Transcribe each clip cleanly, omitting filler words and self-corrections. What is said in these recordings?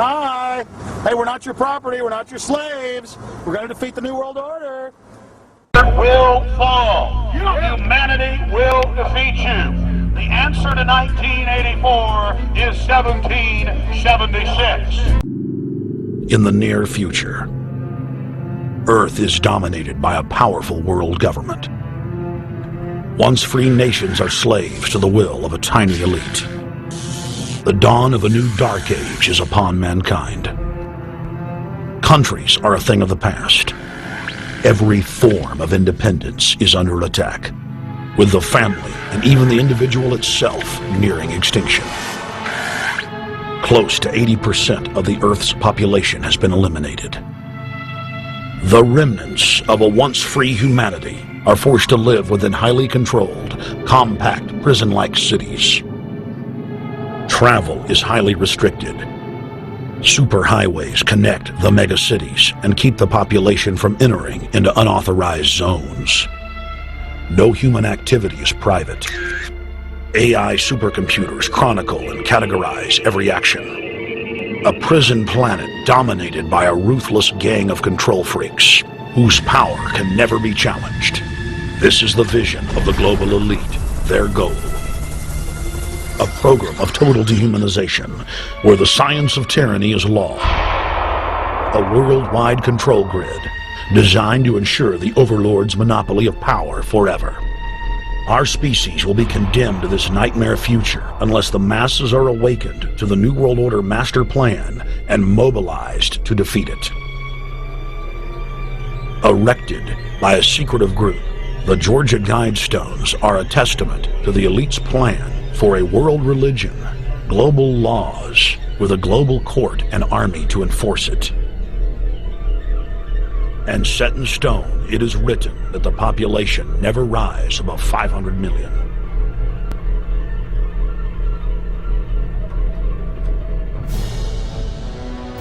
Hi! Hey, we're not your property, we're not your slaves. We're going to defeat the New World Order. Will fall. Humanity will defeat you. The answer to 1984 is 1776. In the near future, Earth is dominated by a powerful world government. Once free nations are slaves to the will of a tiny elite. The dawn of a new dark age is upon mankind. Countries are a thing of the past. Every form of independence is under attack, with the family and even the individual itself nearing extinction. Close to 80% of the Earth's population has been eliminated. The remnants of a once free humanity are forced to live within highly controlled, compact, prison-like cities. Travel is highly restricted. Superhighways connect the megacities and keep the population from entering into unauthorized zones. No human activity is private. AI supercomputers chronicle and categorize every action. A prison planet dominated by a ruthless gang of control freaks, whose power can never be challenged. This is the vision of the global elite, their goal. A program of total dehumanization, where the science of tyranny is law. A worldwide control grid, designed to ensure the overlord's monopoly of power forever. Our species will be condemned to this nightmare future unless the masses are awakened to the New World Order master plan and mobilized to defeat it. Erected by a secretive group, the Georgia Guidestones are a testament to the elite's plan for a world religion, global laws, with a global court and army to enforce it. And set in stone, it is written that the population never rise above 500 million.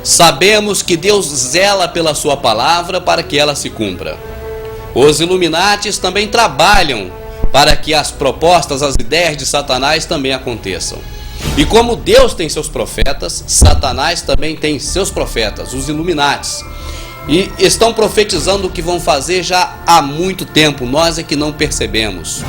Sabemos que Deus zela pela sua palavra para que ela se cumpra. Os Illuminatis também trabalham para que as propostas, as ideias de Satanás também aconteçam. E como Deus tem seus profetas, Satanás também tem seus profetas, os Illuminatis. E estão profetizando o que vão fazer já há muito tempo, nós é que não percebemos.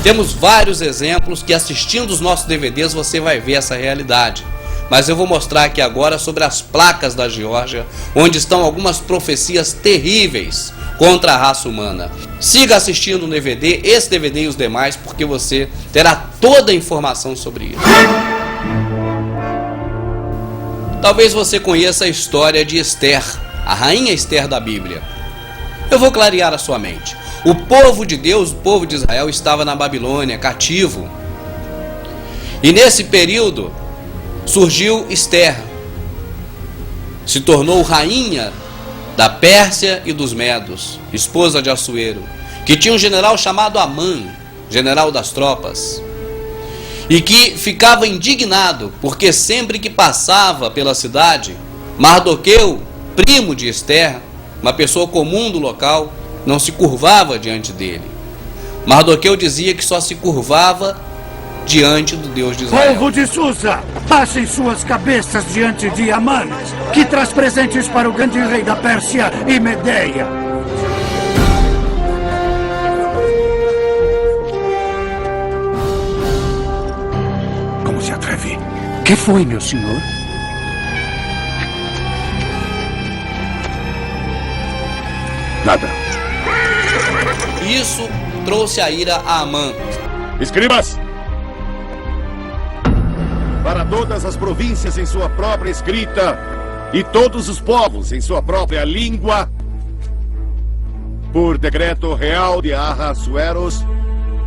Temos vários exemplos que, assistindo os nossos DVDs, você vai ver essa realidade. Mas eu vou mostrar aqui agora sobre as placas da Geórgia, onde estão algumas profecias terríveis contra a raça humana. Siga assistindo o DVD, esse DVD e os demais, porque você terá toda a informação sobre isso. Talvez você conheça a história de Esther, a rainha Esther da Bíblia. Eu vou clarear a sua mente. O povo de Deus, o povo de Israel, estava na Babilônia, cativo. E nesse período surgiu Esther, se tornou rainha da Pérsia e dos Medos, esposa de Assuero, que tinha um general chamado Amã, general das tropas, e que ficava indignado, porque sempre que passava pela cidade, Mardoqueu, primo de Esther, uma pessoa comum do local, não se curvava diante dele. Mardoqueu dizia que só se curvava diante do Deus de Israel. Povo de Susa, passem suas cabeças diante de Amã, que traz presentes para o grande rei da Pérsia e Medeia. Como se atreve? Que foi, meu senhor? Nada. Isso trouxe a ira a Amã. Escribas! Para todas as províncias em sua própria escrita e todos os povos em sua própria língua, por decreto real de Ahasueros,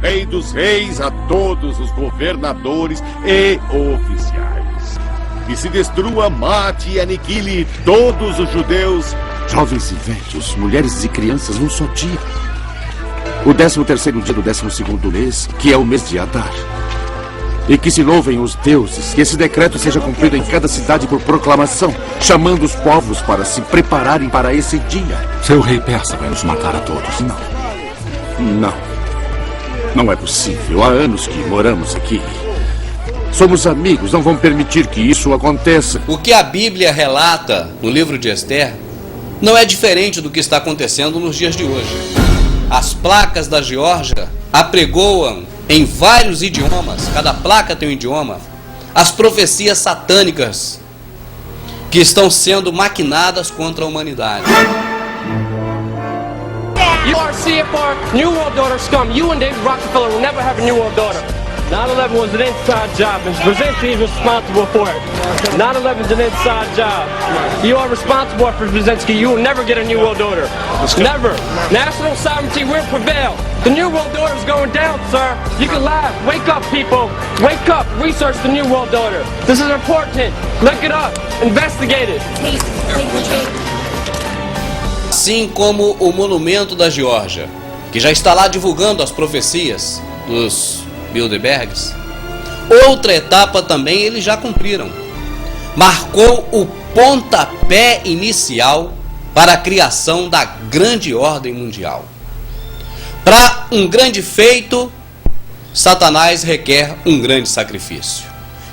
rei dos reis, a todos os governadores e oficiais, que se destrua, mate e aniquile todos os judeus, Jovens e velhos, mulheres e crianças num só dia. O 13º dia do 12º mês, que é o mês de Adar. E que se louvem os deuses, que esse decreto seja cumprido em cada cidade por proclamação, chamando os povos para se prepararem para esse dia. Seu rei persa vai nos matar a todos. Não. Não é possível. Há anos que moramos aqui. Somos amigos, não vamos permitir que isso aconteça. O que a Bíblia relata no livro de Esther não é diferente do que está acontecendo nos dias de hoje. As placas da Geórgia apregoam em vários idiomas, cada placa tem um idioma, as profecias satânicas que estão sendo maquinadas contra a humanidade. You are CFR New World Order scum. You and David Rockefeller will never have a New World Order. 9/11 was an inside job, and Brzezinski is responsible for it. 9/11 is an inside job. You are responsible for Brzezinski. You will never get a New World Order. Never. National sovereignty will prevail. The New World Order is going down, sir. You can laugh. Wake up, people. Wake up. Research the New World Order. This is important. Look it up. Investigate it. Assim como o monumento da Geórgia, que já está lá divulgando as profecias dos Bilderbergs, outra etapa também eles já cumpriram. Marcou o pontapé inicial para a criação da grande ordem mundial. Para um grande feito, Satanás requer um grande sacrifício.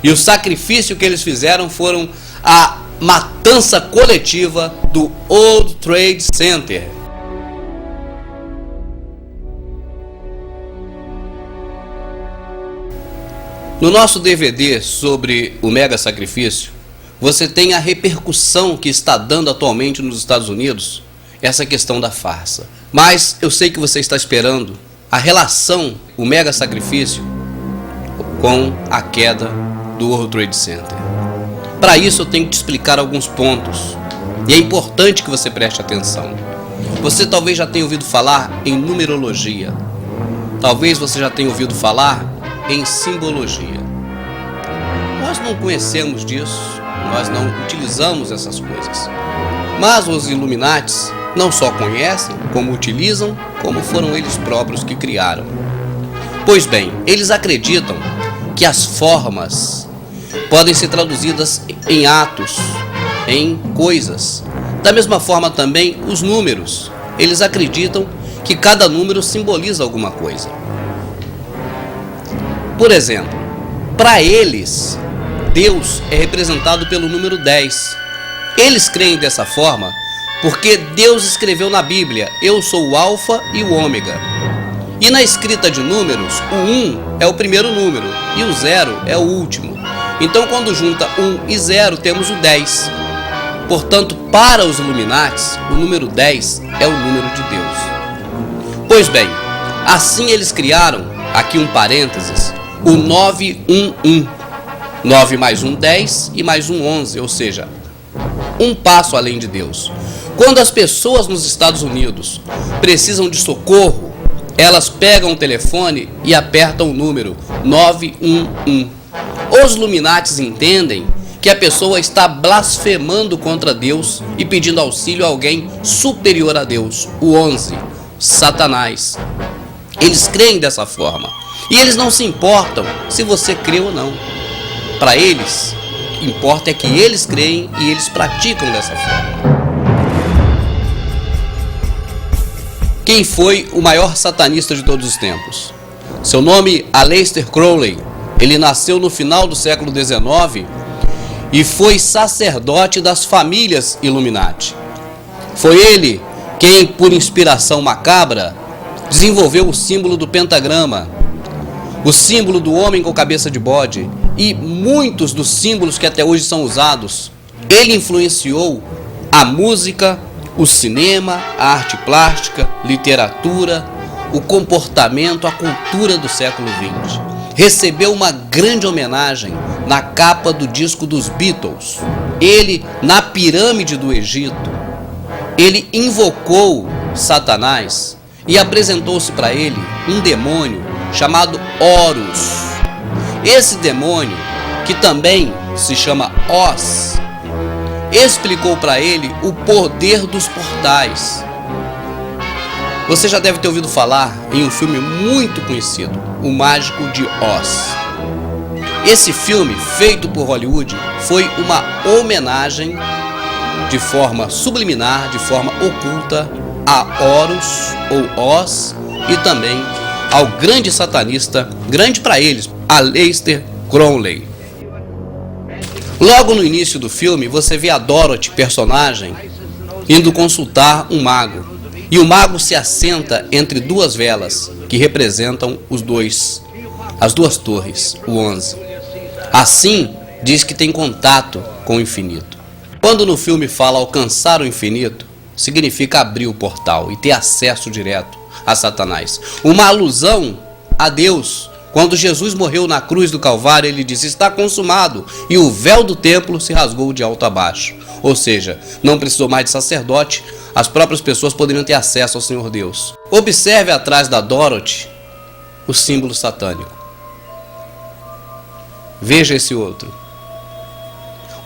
E o sacrifício que eles fizeram foram a matança coletiva do World Trade Center. No nosso DVD sobre o mega sacrifício, você tem a repercussão que está dando atualmente nos Estados Unidos essa questão da farsa. Mas eu sei que você está esperando a relação, o mega sacrifício, com a queda do World Trade Center. Para isso eu tenho que te explicar alguns pontos, e é importante que você preste atenção. Você talvez já tenha ouvido falar em numerologia, talvez você já tenha ouvido falar em simbologia. Nós não conhecemos disso, nós não utilizamos essas coisas. Mas os Illuminatis não só conhecem, como utilizam, como foram eles próprios que criaram. Pois bem, eles acreditam que as formas podem ser traduzidas em atos, em coisas. Da mesma forma também os números. Eles acreditam que cada número simboliza alguma coisa. Por exemplo, para eles, Deus é representado pelo número 10. Eles creem dessa forma porque Deus escreveu na Bíblia: eu sou o Alfa e o Ômega. E na escrita de números, o 1 é o primeiro número e o 0 é o último. Então, quando junta 1 e 0, temos o 10. Portanto, para os Illuminatis, o número 10 é o número de Deus. Pois bem, assim eles criaram, aqui um parênteses, o 911. 9 mais 1, 10 e mais 1, 11, ou seja, um passo além de Deus. Quando as pessoas nos Estados Unidos precisam de socorro, elas pegam o telefone e apertam o número 911. Os Illuminatis entendem que a pessoa está blasfemando contra Deus e pedindo auxílio a alguém superior a Deus, o 11, Satanás. Eles creem dessa forma. E eles não se importam se você crê ou não. Para eles, o que importa é que eles creem e eles praticam dessa forma. Quem foi o maior satanista de todos os tempos? Seu nome, Aleister Crowley. Ele nasceu no final do século XIX e foi sacerdote das famílias Illuminati. Foi ele quem, por inspiração macabra, desenvolveu o símbolo do pentagrama, o símbolo do homem com cabeça de bode e muitos dos símbolos que até hoje são usados. Ele influenciou a música, o cinema, a arte plástica, literatura, o comportamento, a cultura do século XX. Recebeu uma grande homenagem na capa do disco dos Beatles. Ele, na pirâmide do Egito, ele invocou Satanás e apresentou-se para ele um demônio chamado Horus. Esse demônio, que também se chama Os, explicou para ele o poder dos portais. Você já deve ter ouvido falar em um filme muito conhecido, O Mágico de Oz. Esse filme, feito por Hollywood, foi uma homenagem de forma subliminar, de forma oculta, a Horus ou Oz e também ao grande satanista, grande para eles, Aleister Crowley. Logo no início do filme, você vê a Dorothy, personagem, indo consultar um mago. E o mago se assenta entre duas velas, que representam as duas torres, o 11. Assim, diz que tem contato com o infinito. Quando no filme fala alcançar o infinito, significa abrir o portal e ter acesso direto a Satanás. Uma alusão a Deus. Quando Jesus morreu na cruz do Calvário, ele disse: está consumado, e o véu do templo se rasgou de alto a baixo. Ou seja, não precisou mais de sacerdote, as próprias pessoas poderiam ter acesso ao Senhor Deus. Observe atrás da Dorothy o símbolo satânico. Veja esse outro.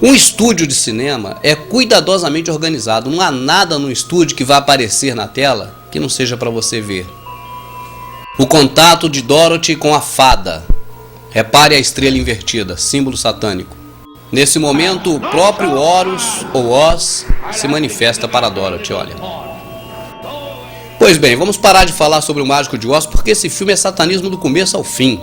Um estúdio de cinema é cuidadosamente organizado. Não há nada no estúdio que vá aparecer na tela que não seja para você ver. O contato de Dorothy com a fada. Repare a estrela invertida, símbolo satânico. Nesse momento, o próprio Horus ou Oz se manifesta para Dorothy, olha. Pois bem, vamos parar de falar sobre o Mágico de Oz, porque esse filme é satanismo do começo ao fim.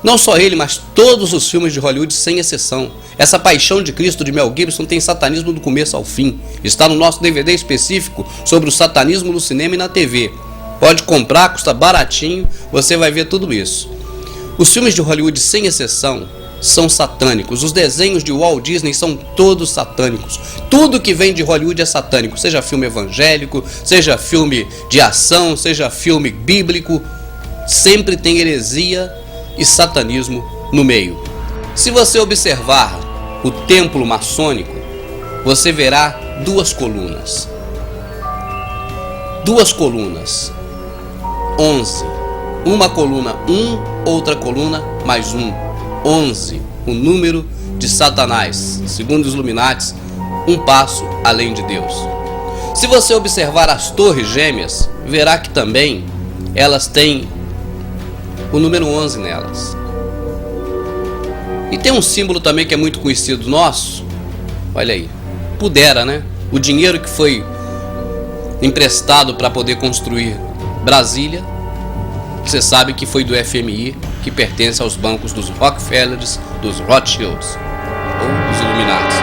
Não só ele, mas todos os filmes de Hollywood, sem exceção. Essa Paixão de Cristo de Mel Gibson tem satanismo do começo ao fim. Está no nosso DVD específico sobre o satanismo no cinema e na TV. Pode comprar, custa baratinho, você vai ver tudo isso. Os filmes de Hollywood, sem exceção, são satânicos. Os desenhos de Walt Disney são todos satânicos. Tudo que vem de Hollywood é satânico. Seja filme evangélico, seja filme de ação, seja filme bíblico. Sempre tem heresia e satanismo no meio. Se você observar o templo maçônico, você verá duas colunas. 11. Uma coluna 1, outra coluna mais 1. 11. O número de Satanás. Segundo os Illuminatis, um passo além de Deus. Se você observar as torres gêmeas, verá que também elas têm o número 11 nelas. E tem um símbolo também que é muito conhecido nosso. Olha aí. Pudera, né? O dinheiro que foi emprestado para poder construir Brasília, você sabe que foi do FMI, que pertence aos bancos dos Rockefellers, dos Rothschilds, ou dos Illuminatis.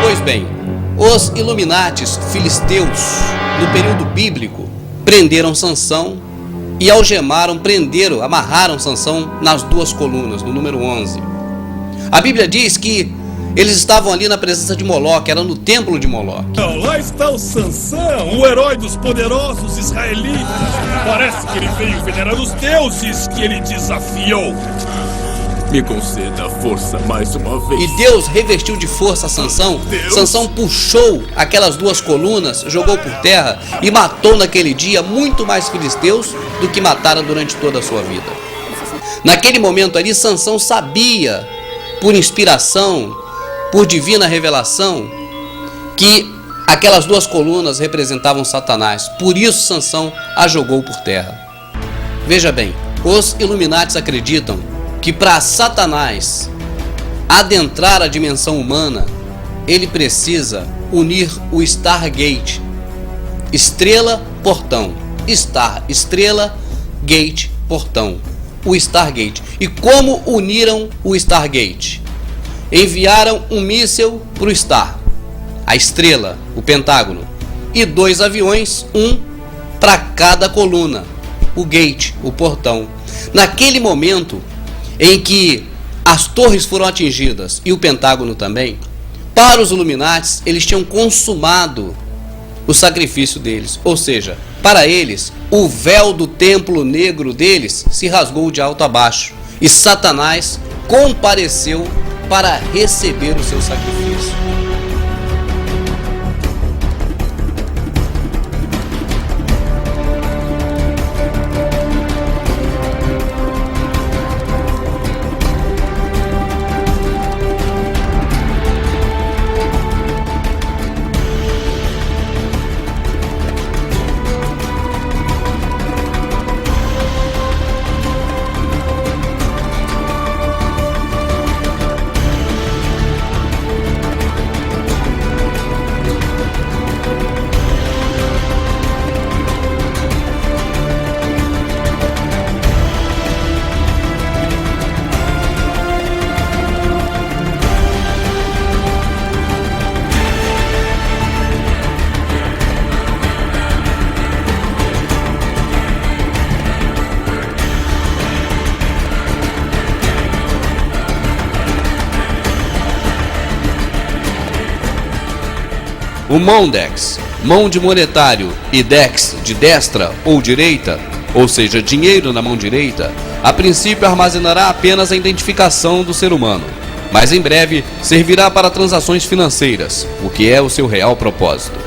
Pois bem, os Illuminatis filisteus, no período bíblico, prenderam Sansão e algemaram, amarraram Sansão nas duas colunas, no número 11. A Bíblia diz que eles estavam ali na presença de Moloque, era no templo de Moloque. Lá está o Sansão, o herói dos poderosos israelitas. Parece que ele veio venerar os deuses que ele desafiou. Me conceda força mais uma vez. E Deus revestiu de força Sansão. Sansão puxou aquelas duas colunas, jogou por terra e matou naquele dia muito mais filisteus do que mataram durante toda a sua vida. Naquele momento ali, Sansão sabia, por inspiração, por divina revelação, que aquelas duas colunas representavam Satanás. Por isso Sansão a jogou por terra. Veja bem, os Illuminatis acreditam que para Satanás adentrar a dimensão humana, ele precisa unir o Stargate. Estrela, portão. Star, estrela, gate, portão. O Stargate. E como uniram o Stargate? Enviaram um míssil para o Star, a estrela, o Pentágono, e 2 aviões, um para cada coluna, o gate, o portão. Naquele momento em que as torres foram atingidas e o Pentágono também, para os Illuminatis, eles tinham consumado o sacrifício deles. Ou seja, para eles, o véu do templo negro deles se rasgou de alto a baixo e Satanás compareceu para receber o seu sacrifício. O Mondex, mão de monetário, e Dex, de destra ou direita, ou seja, dinheiro na mão direita, a princípio armazenará apenas a identificação do ser humano, mas em breve servirá para transações financeiras, o que é o seu real propósito.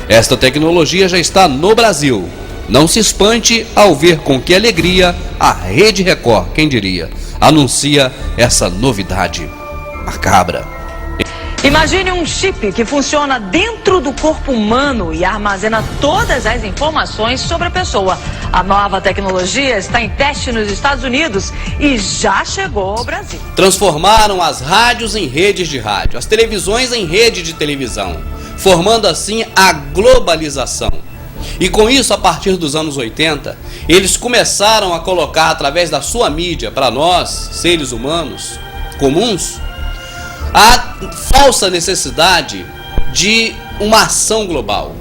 Esta tecnologia já está no Brasil. Não se espante ao ver com que alegria a Rede Record, quem diria, anuncia essa novidade macabra. Imagine um chip que funciona dentro do corpo humano e armazena todas as informações sobre a pessoa. A nova tecnologia está em teste nos Estados Unidos e já chegou ao Brasil. Transformaram as rádios em redes de rádio, as televisões em rede de televisão, formando assim a globalização. E com isso, a partir dos anos 80, eles começaram a colocar através da sua mídia para nós, seres humanos comuns, a falsa necessidade de uma ação global.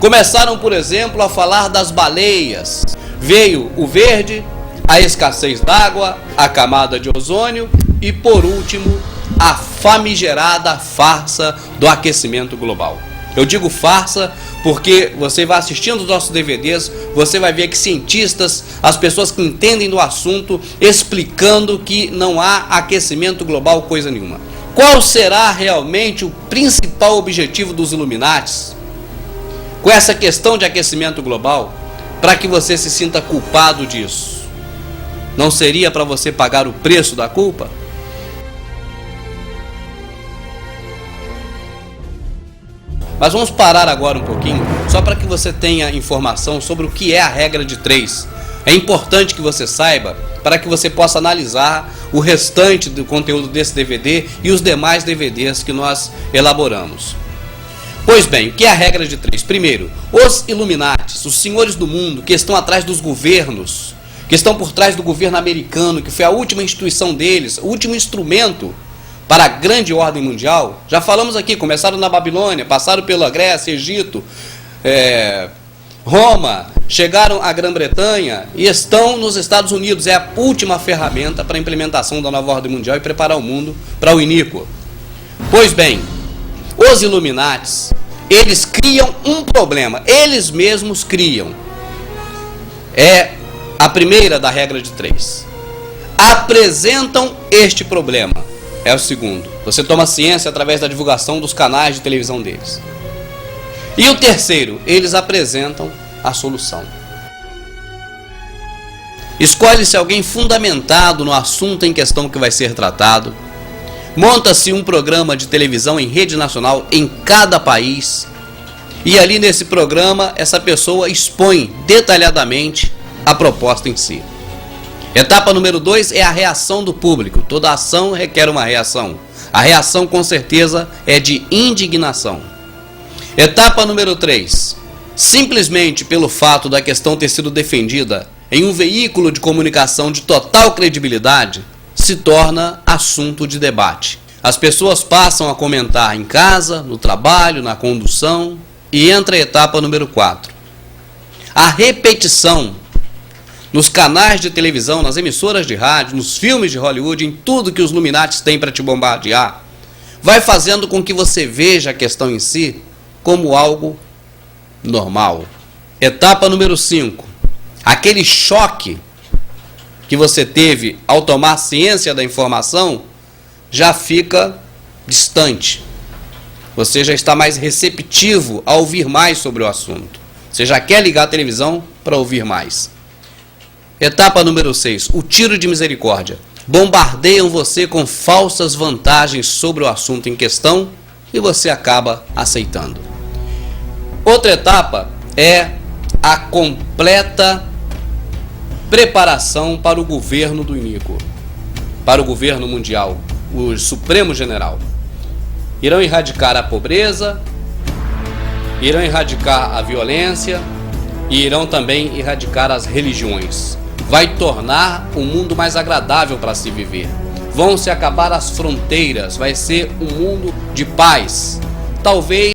Começaram, por exemplo, a falar das baleias. Veio o verde, a escassez d'água, a camada de ozônio e, por último, a famigerada farsa do aquecimento global. Eu digo farsa porque você vai assistindo os nossos DVDs, você vai ver que cientistas, as pessoas que entendem do assunto, explicando que não há aquecimento global coisa nenhuma. Qual será realmente o principal objetivo dos Illuminatis com essa questão de aquecimento global, para que você se sinta culpado disso? Não seria para você pagar o preço da culpa? Mas vamos parar agora um pouquinho, só para que você tenha informação sobre o que é a regra de 3. É importante que você saiba, para que você possa analisar o restante do conteúdo desse DVD e os demais DVDs que nós elaboramos. Pois bem, o que é a regra de 3? Primeiro, os Illuminatis, os senhores do mundo que estão atrás dos governos, que estão por trás do governo americano, que foi a última instituição deles, o último instrumento para a grande ordem mundial. Já falamos aqui, começaram na Babilônia, passaram pela Grécia, Egito, Roma, chegaram à Grã-Bretanha e estão nos Estados Unidos. É a última ferramenta para a implementação da nova ordem mundial e preparar o mundo para o iníquo. Pois bem, os Illuminatis, eles criam um problema, eles mesmos criam. É a primeira da regra de 3. Apresentam este problema. É o segundo. Você toma ciência através da divulgação dos canais de televisão deles. E o terceiro, eles apresentam a solução. Escolhe-se alguém fundamentado no assunto em questão que vai ser tratado. Monta-se um programa de televisão em rede nacional em cada país. E ali nesse programa, essa pessoa expõe detalhadamente a proposta em si. Etapa número 2 é a reação do público. Toda ação requer uma reação. A reação, com certeza, é de indignação. Etapa número 3. Simplesmente pelo fato da questão ter sido defendida em um veículo de comunicação de total credibilidade, se torna assunto de debate. As pessoas passam a comentar em casa, no trabalho, na condução, e entra a etapa número 4. A repetição nos canais de televisão, nas emissoras de rádio, nos filmes de Hollywood, em tudo que os Illuminatis têm para te bombardear, vai fazendo com que você veja a questão em si como algo normal. Etapa número 5. Aquele choque que você teve ao tomar ciência da informação já fica distante. Você já está mais receptivo a ouvir mais sobre o assunto. Você já quer ligar a televisão para ouvir mais. Etapa número 6. O tiro de misericórdia. Bombardeiam você com falsas vantagens sobre o assunto em questão e você acaba aceitando. Outra etapa é a completa preparação para o governo do iníquo, para o governo mundial, o Supremo General. Irão erradicar a pobreza, irão erradicar a violência e irão também erradicar as religiões. Vai tornar o mundo mais agradável para se viver. Vão se acabar as fronteiras, vai ser um mundo de paz. Talvez